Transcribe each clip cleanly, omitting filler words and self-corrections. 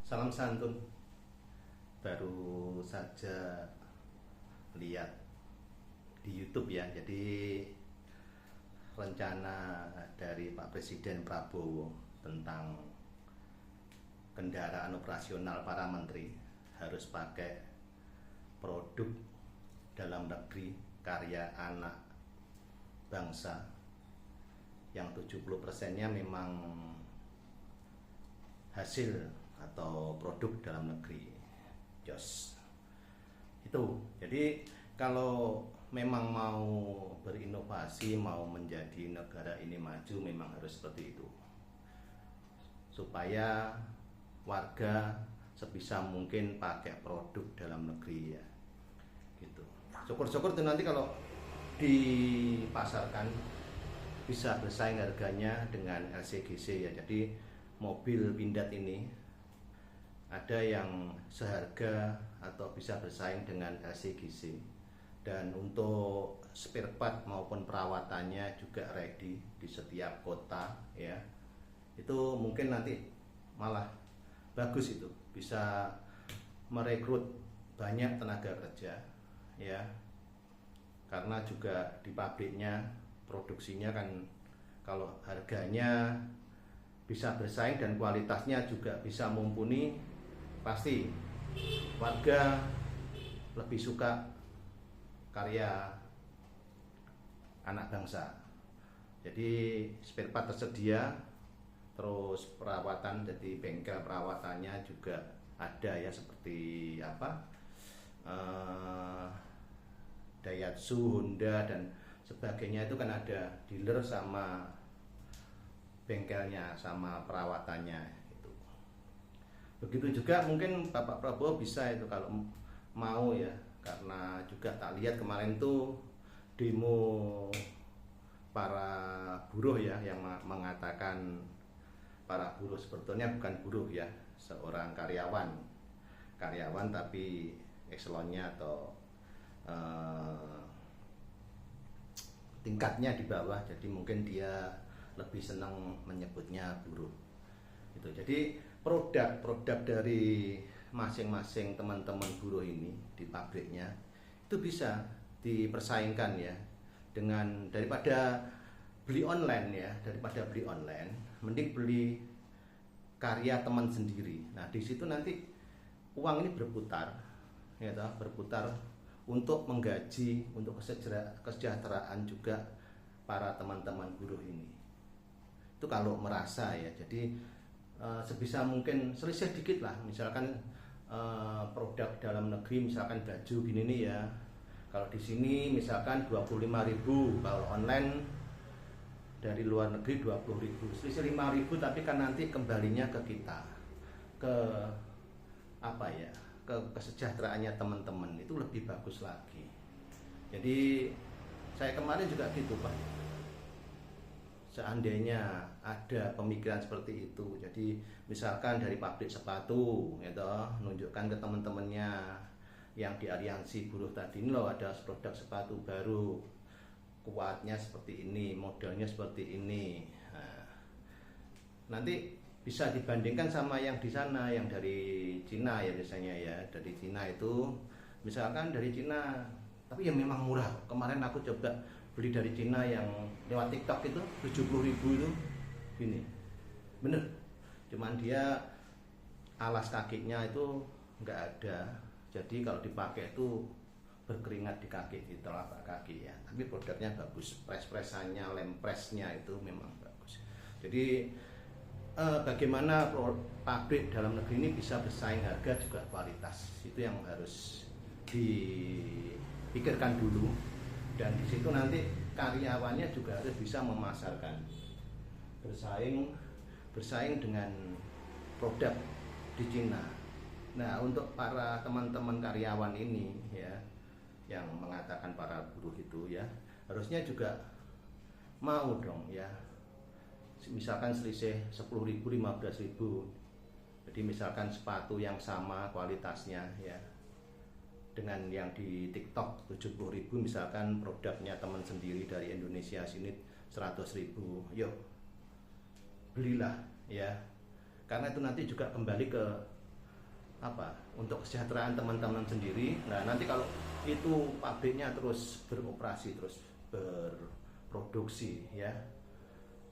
Salam santun. Baru saja lihat di YouTube ya. Jadi rencana dari Pak Presiden Prabowo tentang kendaraan operasional para menteri harus pakai produk dalam negeri karya anak bangsa yang 70%-nya memang hasil atau produk dalam negeri. Jos. Itu. Jadi kalau memang mau berinovasi, mau menjadi negara ini maju, memang harus seperti itu. Supaya warga sebisa mungkin pakai produk dalam negeri ya. Gitu. Syukur-syukur tuh nanti kalau dipasarkan bisa bersaing harganya dengan LCGC ya. Jadi mobil Pindad ini ada yang seharga atau bisa bersaing dengan LCGC, dan untuk spare part maupun perawatannya juga ready di setiap kota ya. Itu mungkin nanti malah bagus, itu bisa merekrut banyak tenaga kerja ya, karena juga di pabriknya produksinya kan kalau harganya bisa bersaing dan kualitasnya juga bisa mumpuni, pasti warga lebih suka karya anak bangsa. Jadi spare part tersedia, terus perawatan, jadi bengkel perawatannya juga ada ya, seperti Daihatsu, Honda dan sebagainya. Itu kan ada dealer sama bengkelnya sama perawatannya. Begitu juga mungkin Bapak Prabowo bisa itu kalau mau ya, karena juga tak lihat kemarin tuh demo para buruh ya, yang mengatakan para buruh sebetulnya bukan buruh ya, seorang karyawan tapi eselonnya atau tingkatnya di bawah, jadi mungkin dia lebih senang menyebutnya buruh. Itu. Jadi produk dari masing-masing teman-teman buruh ini di pabriknya itu bisa dipersaingkan ya, dengan daripada beli online ya, mending beli karya teman sendiri. Nah di situ nanti uang ini berputar ya, berputar untuk menggaji, untuk kesejahteraan juga para teman-teman buruh ini. Itu kalau merasa ya, jadi sebisa mungkin selisih dikit lah, misalkan produk dalam negeri misalkan baju gini nih ya, kalau di sini misalkan 25.000, kalau online dari luar negeri 20.000, selisih 5.000, tapi kan nanti kembalinya ke kita, ke ke kesejahteraannya teman-teman, itu lebih bagus lagi. Jadi saya kemarin juga gitu Pak, seandainya ada pemikiran seperti itu, jadi misalkan dari pabrik sepatu gitu, nunjukkan ke teman-temannya yang di aliansi buruh tadi, ini loh ada produk sepatu baru, kuatnya seperti ini, modelnya seperti ini. Nah, nanti bisa dibandingkan sama yang di sana, yang dari Cina ya misalnya ya, dari Cina itu misalkan dari Cina tapi yang memang murah. Kemarin aku coba beli dari Cina yang lewat TikTok itu 70.000 itu gini, bener, cuman dia alas kakinya itu nggak ada, jadi kalau dipakai itu berkeringat di kaki, di telapak kaki ya, tapi produknya bagus, press-pressannya, lem pressnya itu memang bagus. Jadi bagaimana pabrik dalam negeri ini bisa bersaing harga juga kualitas, itu yang harus dipikirkan dulu. Dan di situ nanti karyawannya juga harus bisa memasarkan, bersaing dengan produk di Cina. Nah untuk para teman-teman karyawan ini ya, yang mengatakan para buruh itu ya, harusnya juga mau dong ya, misalkan selisih 10.000, 15.000, jadi misalkan sepatu yang sama kualitasnya ya, dengan yang di TikTok 70.000, misalkan produknya teman sendiri dari Indonesia sini 100.000, yuk belilah ya, karena itu nanti juga kembali ke untuk kesejahteraan teman-teman sendiri. Nah, nanti kalau itu pabriknya terus beroperasi, terus berproduksi ya,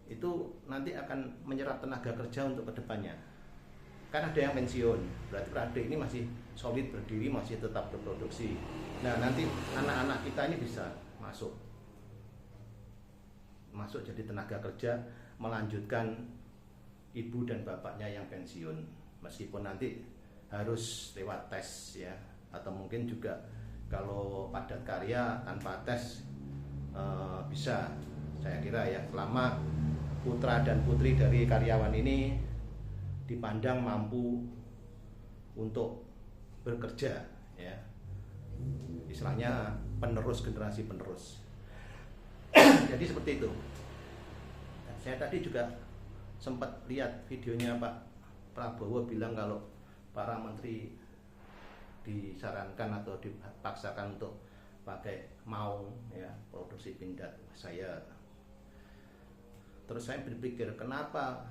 itu nanti akan menyerap tenaga kerja untuk kedepannya. Kan ada yang pensiun, berarti pabrik ini masih solid berdiri, masih tetap berproduksi. Nah, nanti anak-anak kita ini bisa masuk jadi tenaga kerja, melanjutkan ibu dan bapaknya yang pensiun, meskipun nanti harus lewat tes ya, atau mungkin juga kalau padat karya tanpa tes bisa, saya kira ya, selama putra dan putri dari karyawan ini dipandang mampu untuk bekerja ya, istilahnya penerus, generasi penerus. Jadi seperti itu. Saya tadi juga sempat lihat videonya Pak Prabowo bilang kalau para menteri disarankan atau dipaksakan untuk pakai maung ya, produksi pindad. Terus saya berpikir, kenapa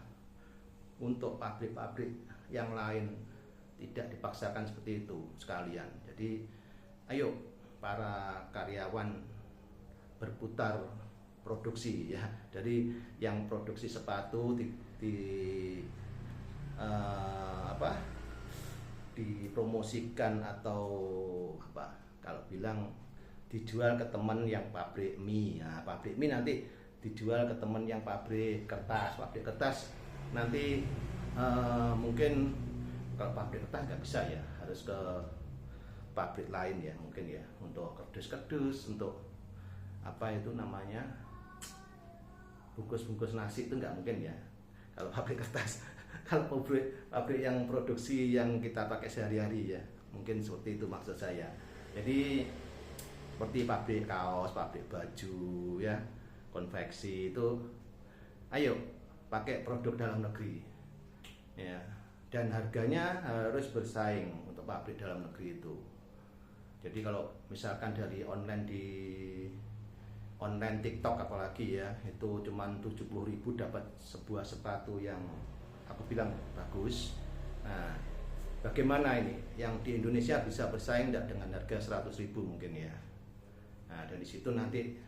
untuk pabrik-pabrik yang lain tidak dipaksakan seperti itu sekalian. Jadi ayo para karyawan berputar produksi ya, dari yang produksi sepatu dipromosikan, atau kalau bilang dijual ke teman yang pabrik mie. Nah, pabrik mie nanti dijual ke teman yang pabrik kertas. Nanti mungkin kalau pabrik kertas nggak bisa ya, harus ke pabrik lain ya, mungkin ya, untuk kardus, untuk itu namanya, bungkus nasi itu nggak mungkin ya kalau pabrik kertas. Kalau pabrik yang produksi yang kita pakai sehari-hari ya, mungkin seperti itu maksud saya. Jadi seperti pabrik kaos, pabrik baju ya, konveksi itu, ayo pakai produk dalam negeri ya, dan harganya harus bersaing untuk pabrik dalam negeri itu. Jadi kalau misalkan dari online TikTok apalagi ya, itu cuman 70.000 dapat sebuah sepatu yang aku bilang bagus. Nah, bagaimana ini yang di Indonesia bisa bersaing dengan harga 100.000 mungkin ya. Nah, dari situ nanti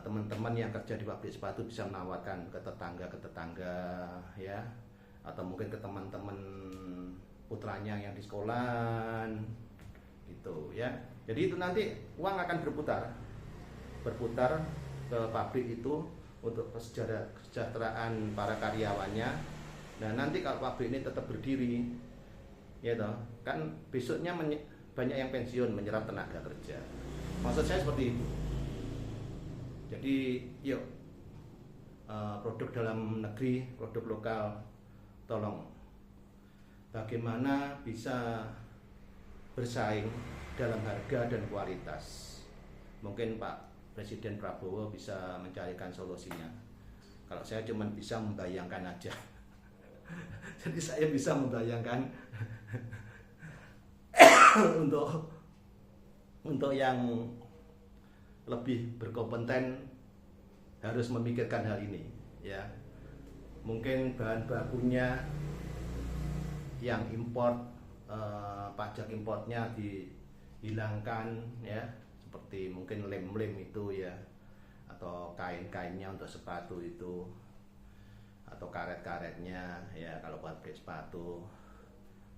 teman-teman yang kerja di pabrik sepatu bisa menawarkan ke tetangga ya, atau mungkin ke teman-teman putranya yang di sekolahan gitu ya. Jadi itu nanti uang akan berputar ke pabrik itu untuk kesejahteraan para karyawannya. Nah, nanti kalau pabrik ini tetap berdiri ya toh, kan besoknya banyak yang pensiun, menyerap tenaga kerja. Maksud saya seperti itu. Jadi yuk, produk dalam negeri, produk lokal, tolong bagaimana bisa bersaing dalam harga dan kualitas. Mungkin Pak Presiden Prabowo bisa mencarikan solusinya. Kalau saya cuma bisa membayangkan aja. Jadi saya bisa membayangkan untuk yang lebih berkompeten harus memikirkan hal ini ya. Mungkin bahan bakunya yang import, pajak importnya dihilangkan ya, seperti mungkin lem itu ya, atau kain-kainnya untuk sepatu itu, atau karet-karetnya ya kalau pabrik sepatu.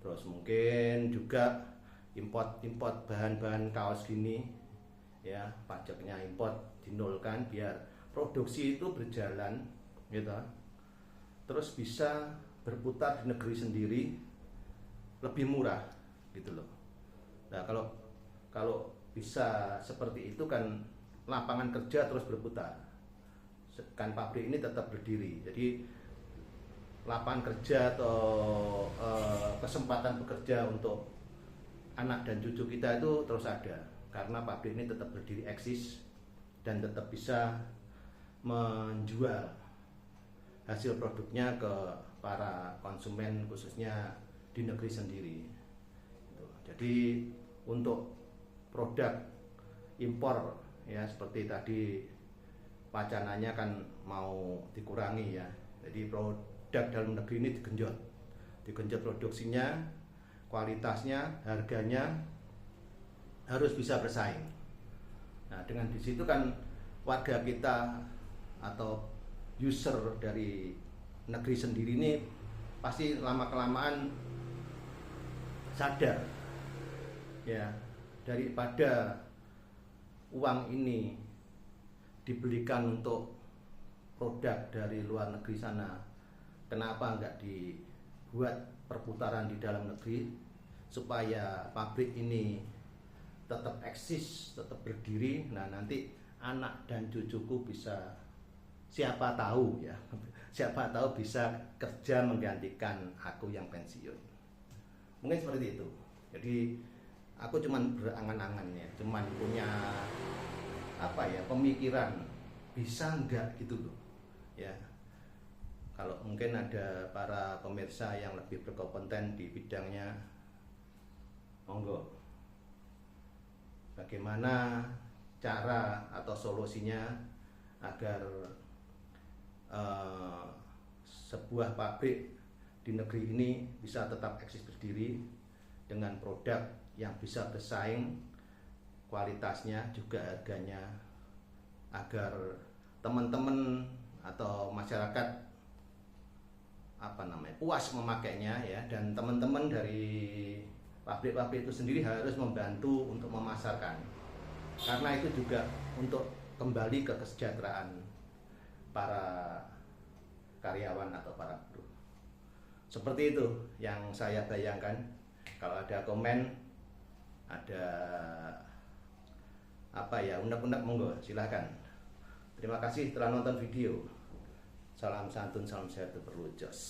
Terus mungkin juga import bahan-bahan kaos gini ya, pajaknya import dinolkan biar produksi itu berjalan gitu, terus bisa berputar di negeri sendiri lebih murah gitu loh. Nah, kalau bisa seperti itu kan lapangan kerja terus berputar, kan pabrik ini tetap berdiri. Jadi lapangan kerja atau kesempatan bekerja untuk anak dan cucu kita itu terus ada, karena pabrik ini tetap berdiri, eksis, dan tetap bisa menjual hasil produknya ke para konsumen, khususnya di negeri sendiri. Jadi untuk produk impor ya, seperti tadi wacananya kan mau dikurangi ya. Jadi produk dalam negeri ini digenjot produksinya, kualitasnya, harganya harus bisa bersaing. Nah, dengan di situ kan warga kita atau user dari negeri sendiri ini pasti lama kelamaan sadar ya, daripada uang ini dibelikan untuk produk dari luar negeri sana, kenapa enggak dibuat perputaran di dalam negeri supaya pabrik ini tetap eksis, tetap berdiri. Nah, nanti anak dan cucuku bisa, siapa tahu ya, siapa tahu bisa kerja menggantikan aku yang pensiun. Mungkin seperti itu. Jadi aku cuman berangan-angan ya, cuman punya pemikiran bisa enggak gitu loh ya. Kalau mungkin ada para pemirsa yang lebih berkompeten di bidangnya, monggo, bagaimana cara atau solusinya agar sebuah pabrik di negeri ini bisa tetap eksis berdiri dengan produk yang bisa bersaing, kualitasnya juga harganya, agar teman-teman atau masyarakat puas memakainya ya, dan teman-teman dari pabrik-pabrik itu sendiri harus membantu untuk memasarkan, karena itu juga untuk kembali ke kesejahteraan para karyawan atau para buruh. Seperti itu yang saya bayangkan. Kalau ada komen, ada unek-unek, monggo silahkan. Terima kasih telah nonton video. Salam santun, salam sehat, berlucos.